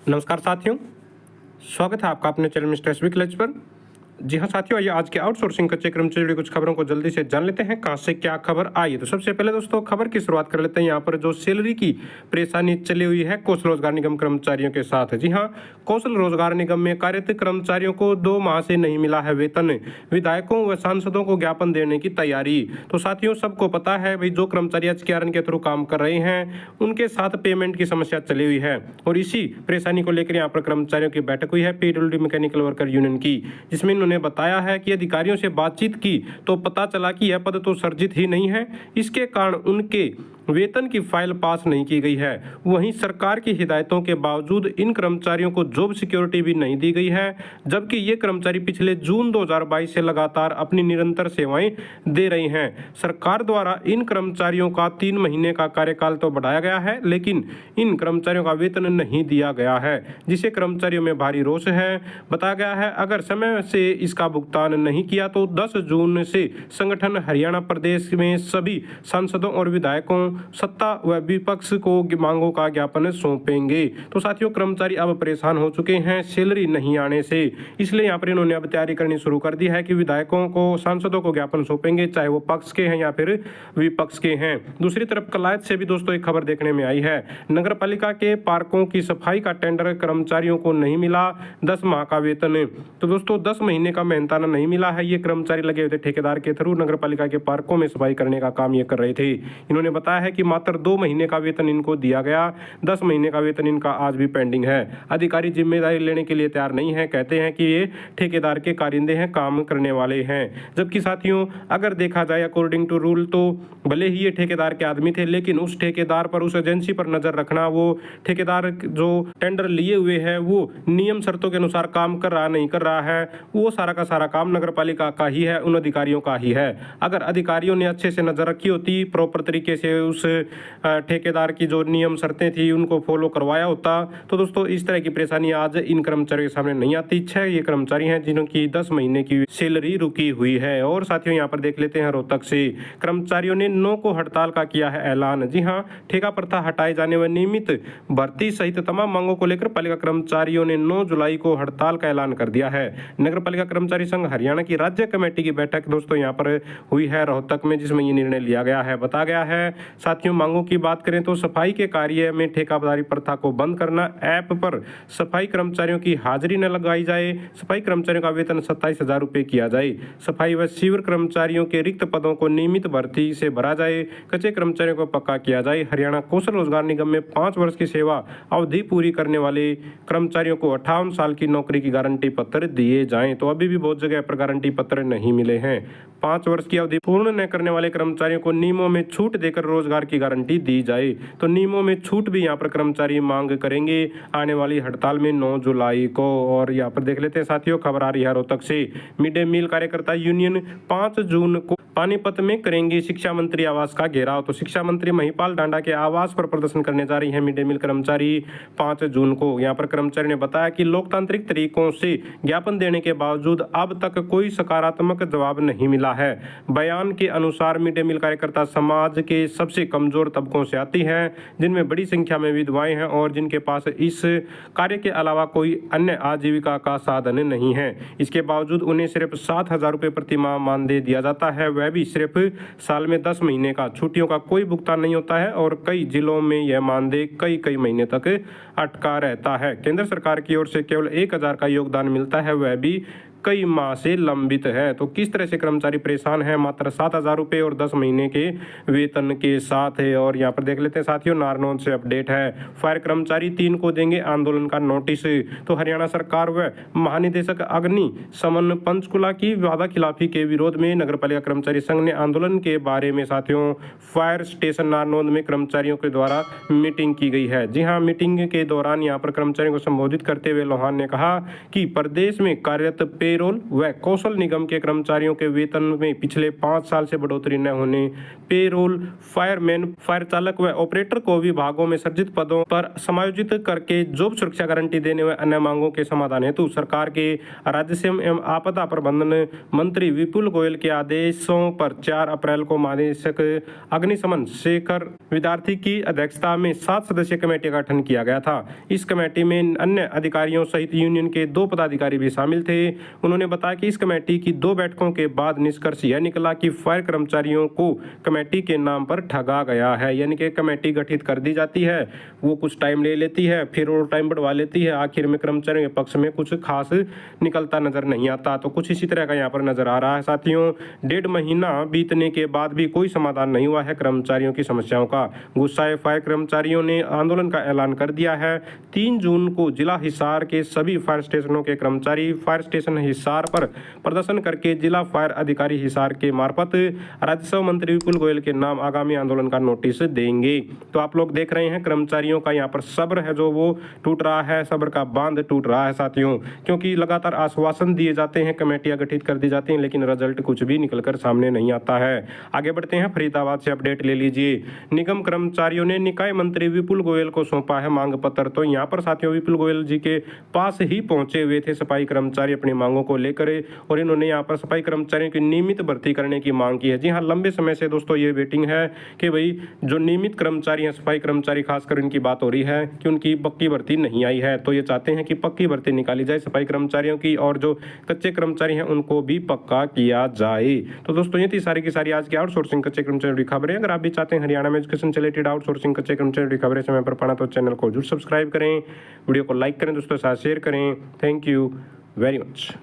नमस्कार साथियों, स्वागत है आपका अपने चैनल मिस्टर एसबी क्लच पर। जी हाँ साथियों, आइए आज के आउटसोर्सिंग कच्चे क्रम से जुड़ी कुछ खबरों को जल्दी से जान लेते हैं कहाँ से क्या खबर आई है। तो सबसे पहले दोस्तों खबर की शुरुआत कर लेते हैं। यहाँ पर जो सैलरी की परेशानी चली हुई है कौशल रोजगार निगम कर्मचारियों के साथ। जी हाँ, कौशल रोजगार निगम में कार्यरत कर्मचारियों को 2 माह से नहीं मिला है वेतन। विधायकों व सांसदों को ज्ञापन देने की तैयारी। तो साथियों सबको पता है भाई, जो कर्मचारी एचकेआरएन के थ्रू काम कर रहे हैं उनके साथ पेमेंट की समस्या चली हुई है और इसी परेशानी को लेकर यहाँ पर कर्मचारियों की बैठक हुई है पीडब्ल्यूडी मैकेनिकल वर्कर यूनियन की, जिसमें उन्होंने बताया है कि अधिकारियों से बातचीत की तो पता चला कि यह पद तो सर्जित ही नहीं है। इसके कारण उनके वेतन की फाइल पास नहीं की गई है। वहीं सरकार की हिदायतों के बावजूद इन कर्मचारियों को जॉब सिक्योरिटी भी नहीं दी गई है, जबकि ये कर्मचारी पिछले जून 2022 से लगातार अपनी निरंतर सेवाएं दे रहे हैं। सरकार द्वारा इन कर्मचारियों का 3 महीने का कार्यकाल तो बढ़ाया गया है, लेकिन इन कर्मचारियों का वेतन नहीं दिया गया है, जिसे कर्मचारियों में भारी रोष है। बताया गया है अगर समय से इसका भुगतान नहीं किया तो 10 जून से संगठन हरियाणा प्रदेश में सभी सांसदों और विधायकों, सत्ता व विपक्ष को मांगों का ज्ञापन सौंपेंगे। तो साथियों कर्मचारी अब परेशान हो चुके हैं सैलरी नहीं आने से, इसलिए यहाँ पर इन्होंने अब तैयारी करनी शुरू कर दी है कि विधायकों को, सांसदों को ज्ञापन सौंपेंगे, चाहे वो पक्ष के हैं या फिर विपक्ष के हैं। दूसरी तरफ कलायत से भी दोस्तों एक खबर देखने में आई है। नगर पालिका के पार्कों की सफाई का टेंडर कर्मचारियों को नहीं मिला, 10 माह का वेतन। तो दोस्तों 10 महीने का मेहनताना नहीं मिला है। ये कर्मचारी लगे हुए थे ठेकेदार के थ्रू नगर पालिका के पार्कों में सफाई करने का काम ये कर रहे थे। इन्होंने बताया है कि मात्र 2 महीने का वेतन इनको दिया गया, 10 महीने का वेतन इनका आज भी पेंडिंग है। अधिकारी जिम्मेदारी लेने के लिए तैयार नहीं है, कहते हैं कि ये ठेकेदार के कारिंदे हैं, काम करने वाले हैं। जबकि साथियों अगर देखा जाए अकॉर्डिंग टू रूल तो भले ही ये ठेकेदार के आदमी थे, लेकिन उस ठेकेदार पर, उस एजेंसी पर नजर रखना, वो ठेकेदार जो टेंडर लिए हुए है वो नियम शर्तों के अनुसार काम कर रहा नहीं कर रहा है, वो सारा का सारा काम नगर पालिका का ही है, उन अधिकारियों का ही है। अगर अधिकारियों ने अच्छे से नजर रखी होती, प्रॉपर तरीके से उस ठेकेदार की जो नियम शर्तें थी उनको फॉलो करवाया होता, तो दोस्तों इस तरह की परेशानी आज इन कर्मचारियों के सामने नहीं आती। 6 ये कर्मचारी हैं जिनकी 10 महीने की सैलरी रुकी हुई है। और साथियों यहाँ पर देख लेते हैं रोहतक से कर्मचारियों ने 9 को हड़ताल का किया है ऐलान। जी हाँ, ठेका प्रथा हटाए जाने व नियमित भर्ती सहित तमाम मांगों को लेकर पालिका कर्मचारियों ने 9 जुलाई को हड़ताल का ऐलान कर दिया है। नगर पालिका कर्मचारी संघ हरियाणा की राज्य कमेटी की बैठक दोस्तों यहाँ पर हुई है रोहतक में, जिसमें ये निर्णय लिया गया है। बताया गया है साथियों मांगों की बात करें तो सफाई के कार्य में ठेकेदारी प्रथा को बंद करना, ऐप पर सफाई कर्मचारियों की हाजिरी न लगाई जाए, सफाई कर्मचारियों का वेतन 27,000 रुपये किया जाए, सफाई व शिविर कर्मचारियों के रिक्त पदों को नियमित भर्ती से भरा जाए, कच्चे कर्मचारियों को पक्का किया जाए। हरियाणा कौशल रोजगार निगम में 5 वर्ष की सेवा अवधि पूरी करने वाले कर्मचारियों को 58 साल की नौकरी की गारंटी पत्र दिए जाएं। तो अभी भी बहुत जगह पर गारंटी पत्र नहीं मिले हैं। 5 वर्ष की अवधि पूर्ण न करने वाले कर्मचारियों को नियमों में छूट देकर रोजगार की गारंटी दी जाए। तो नियमों में छूट भी यहाँ पर कर्मचारी मांग करेंगे आने वाली हड़ताल में 9 जुलाई को। और यहाँ पर देख लेते हैं साथियों, खबर आ रही है रोहतक से। मिड डे मील कार्यकर्ता यूनियन 5 जून को पानीपत में करेंगे शिक्षा मंत्री आवास का घेराव। तो शिक्षा मंत्री महिपाल डांडा के आवास पर प्रदर्शन करने जा रही है मिड डे मील कर्मचारी 5 जून को। यहाँ पर कर्मचारी ने बताया कि लोकतांत्रिक तरीकों से ज्ञापन देने के बावजूद अब तक कोई सकारात्मक जवाब नहीं मिला है। बयान के अनुसार मिड डे मील कार्यकर्ता समाज के सबसे कमजोर तबकों से आती है, जिनमें बड़ी संख्या में विधवाएं हैं और जिनके पास इस कार्य के अलावा कोई अन्य आजीविका का साधन नहीं है। इसके बावजूद उन्हें सिर्फ 7,000 रुपये प्रति माह मानदेय दिया जाता है, वह भी सिर्फ साल में 10 महीने का। छुट्टियों का कोई भुगतान नहीं होता है और कई जिलों में यह मानदेय कई महीने तक अटका रहता है। केंद्र सरकार की ओर से केवल 1,000 का योगदान मिलता है, वह भी कई माह से लंबित है। तो किस तरह से कर्मचारी परेशान है, मात्र 7,000 रुपये और 10 महीने के वेतन के साथ है। और यहाँ पर देख लेते हैं साथियों, नारनौल से अपडेट है। फायर कर्मचारी 3 को देंगे आंदोलन का नोटिस। तो हरियाणा सरकार व महानिदेशक अग्नि शमन पंचकुला की वादा खिलाफी के विरोध में नगर पालिका कर्मचारी संघ ने आंदोलन के बारे में साथियों फायर स्टेशन नारनौल में कर्मचारियों के द्वारा मीटिंग की गई है। जी हाँ, मीटिंग के दौरान यहाँ पर कर्मचारियों को संबोधित करते हुए लोहान ने कहा कि प्रदेश में कार्यरत पेरोल व कौशल निगम के कर्मचारियों के वेतन में पिछले 5 साल से बढ़ोतरी न होने, पेरोल, फायरमैन, फायर चालक व ऑपरेटर को विभागों में सृजित पदों पर समायोजित करके जॉब सुरक्षा गारंटी देने व अन्य मांगों के समाधान हेतु सरकार के राजस्व एवं आपदा प्रबंधन मंत्री विपुल गोयल के आदेशों पर 4 अप्रैल को महानिदेशक अग्निशमन शेखर विद्यार्थी की अध्यक्षता में 7 सदस्यीय कमेटी का गठन किया गया था। इस कमेटी में अन्य अधिकारियों सहित यूनियन के 2 पदाधिकारी भी शामिल थे। उन्होंने बताया कि इस कमेटी की 2 बैठकों के बाद निष्कर्ष यह निकला कि फायर कर्मचारियों को कमेटी के नाम पर ठगा गया है, यानी कि कमेटी गठित कर दी जाती है, वो कुछ टाइम ले लेती है, फिर वो टाइम बढ़वा लेती है, आखिर में कर्मचारियों के पक्ष में कुछ खास निकलता नजर नहीं आता। तो कुछ इसी तरह का यहाँ पर नजर आ रहा है साथियों। 1.5 महीना बीतने के बाद भी कोई समाधान नहीं हुआ है कर्मचारियों की समस्याओं का। गुस्साए फायर कर्मचारियों ने आंदोलन का ऐलान कर दिया है। 3 जून को जिला हिसार के सभी फायर स्टेशनों के कर्मचारी फायर स्टेशन हिसार पर प्रदर्शन करके जिला फायर अधिकारी हिसार के मार्फत राजस्व मंत्री विपुल गोयल के नाम आगामी आंदोलन का नोटिस देंगे। तो आप लोग देख रहे हैं कर्मचारियों का यहाँ पर सब्र है जो वो टूट रहा है, सब्र का बांध टूट रहा है साथियों, क्योंकि लगातार आश्वासन दिए जाते हैं, कमेटियां गठित कर दी जाती हैं, लेकिन रिजल्ट कुछ भी निकलकर सामने नहीं आता है। आगे बढ़ते हैं, फरीदाबाद से अपडेट ले लीजिए। निगम कर्मचारियों ने निकाय मंत्री विपुल गोयल को सौंपा है मांग पत्र। तो यहाँ पर साथियों विपुल गोयल जी के पास ही पहुंचे हुए थे सफाई कर्मचारी अपनी मांगों को लेकर, और इन्होंने यहाँ पर सफाई कर्मचारियों की नियमित भर्ती करने की मांग की है। जी हाँ, लंबे समय से दोस्तों ये वेटिंग है कि भाई जो नियमित कर्मचारी हैं, सफाई कर्मचारी खासकर इनकी बात हो रही है कि उनकी पक्की भर्ती नहीं आई है, तो ये चाहते हैं कि पक्की भर्ती निकाली जाए सफाई कर्मचारियों की, और जो कच्चे कर्मचारी हैं उनको भी पक्का किया जाए। तो दोस्तों ये थी सारी की सारी आज की आउटसोर्सिंग कच्चे कर्मचारियों की खबरें। अगर आप भी चाहते हैं हरियाणा में एजुकेशन से रिलेटेड आउटसोर्सिंग कच्चे कर्मचारियों की खबरें समय पर पाना तो चैनल को जरूर सब्सक्राइब करें, वीडियो को लाइक करें, दोस्तों के साथ शेयर करें। Thank you very much.